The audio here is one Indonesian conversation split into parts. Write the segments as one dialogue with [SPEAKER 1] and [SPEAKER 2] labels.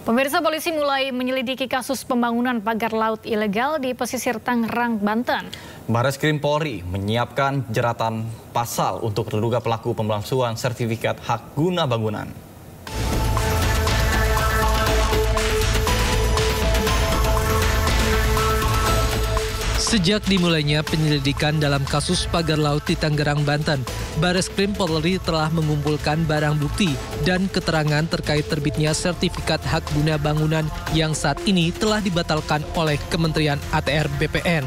[SPEAKER 1] Pemirsa, polisi mulai menyelidiki kasus pembangunan pagar laut ilegal di pesisir Tangerang, Banten.
[SPEAKER 2] Bareskrim Polri menyiapkan jeratan pasal untuk terduga pelaku pemalsuan sertifikat hak guna bangunan.
[SPEAKER 3] Sejak dimulainya penyelidikan dalam kasus pagar laut di Tangerang, Banten, Bareskrim Polri telah mengumpulkan barang bukti dan keterangan terkait terbitnya sertifikat hak guna bangunan yang saat ini telah dibatalkan oleh Kementerian ATR BPN.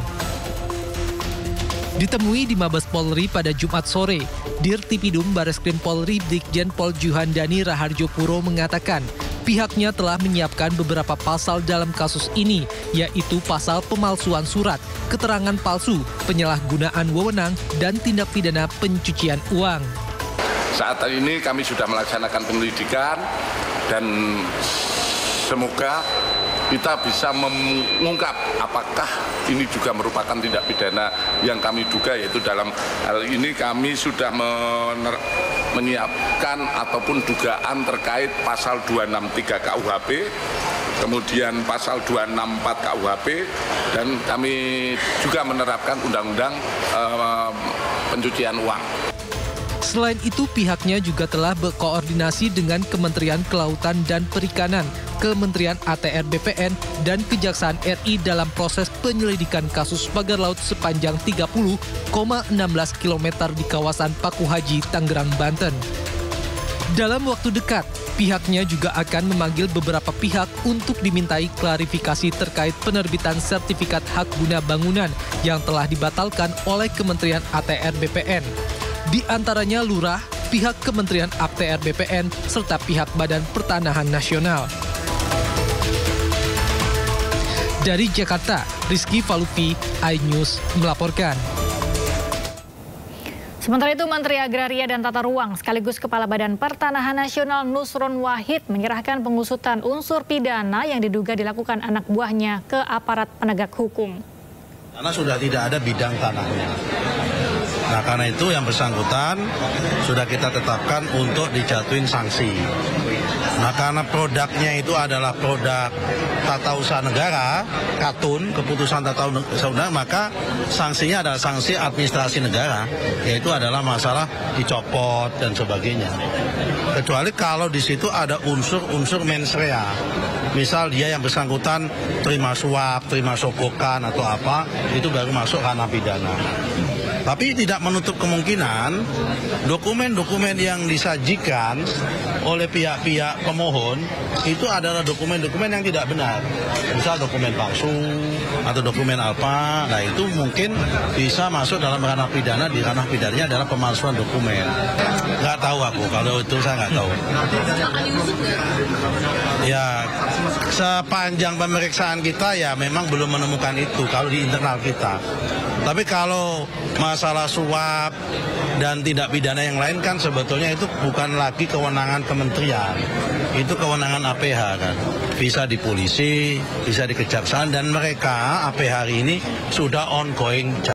[SPEAKER 3] Ditemui di Mabes Polri pada Jumat sore, Dirtipidum Bareskrim Polri Brigjen Pol Juhandani Raharjo Puro mengatakan pihaknya telah menyiapkan beberapa pasal dalam kasus ini, yaitu pasal pemalsuan surat, keterangan palsu, penyalahgunaan wewenang, dan tindak pidana pencucian uang.
[SPEAKER 4] Saat ini kami sudah melaksanakan penyelidikan dan semoga kita bisa mengungkap apakah ini juga merupakan tindak pidana yang kami duga, yaitu dalam hal ini kami sudah menyiapkan ataupun dugaan terkait pasal 263 KUHP, kemudian pasal 264 KUHP, dan kami juga menerapkan undang-undang pencucian uang.
[SPEAKER 3] Selain itu, pihaknya juga telah berkoordinasi dengan Kementerian Kelautan dan Perikanan, Kementerian ATR BPN, dan Kejaksaan RI dalam proses penyelidikan kasus pagar laut sepanjang 30,16 km di kawasan Paku Haji, Tangerang, Banten. Dalam waktu dekat, pihaknya juga akan memanggil beberapa pihak untuk dimintai klarifikasi terkait penerbitan sertifikat hak guna bangunan yang telah dibatalkan oleh Kementerian ATR BPN. Di antaranya Lurah, pihak Kementerian ATR BPN, serta pihak Badan Pertanahan Nasional. Dari Jakarta, Rizky Falufi, iNews melaporkan.
[SPEAKER 1] Sementara itu, Menteri Agraria dan Tata Ruang sekaligus Kepala Badan Pertanahan Nasional Nusron Wahid menyerahkan pengusutan unsur pidana yang diduga dilakukan anak buahnya ke aparat penegak hukum.
[SPEAKER 5] Karena sudah tidak ada bidang tanahnya. Nah, karena itu yang bersangkutan sudah kita tetapkan untuk dijatuhin sanksi. Nah, karena produknya itu adalah produk tata usaha negara, KATUN, keputusan tata usaha negara, maka sanksinya adalah sanksi administrasi negara, yaitu adalah masalah dicopot dan sebagainya. Kecuali kalau di situ ada unsur-unsur mens rea. Misal dia yang bersangkutan terima suap, terima sogokan atau apa, itu baru masuk ranah pidana. Tapi tidak menutup kemungkinan dokumen-dokumen yang disajikan oleh pihak-pihak pemohon itu adalah dokumen-dokumen yang tidak benar. Misal dokumen palsu atau dokumen apa, nah itu mungkin bisa masuk dalam ranah pidana. Di ranah pidananya adalah pemalsuan dokumen. Nggak tahu aku, kalau itu saya nggak tahu. Ya, sepanjang pemeriksaan kita ya memang belum menemukan itu kalau di internal kita. Tapi kalau masalah suap dan tindak pidana yang lain kan sebetulnya itu bukan lagi kewenangan kementerian. Itu kewenangan APH kan. Bisa di polisi, bisa di kejaksaan, dan mereka APH hari ini sudah ongoing.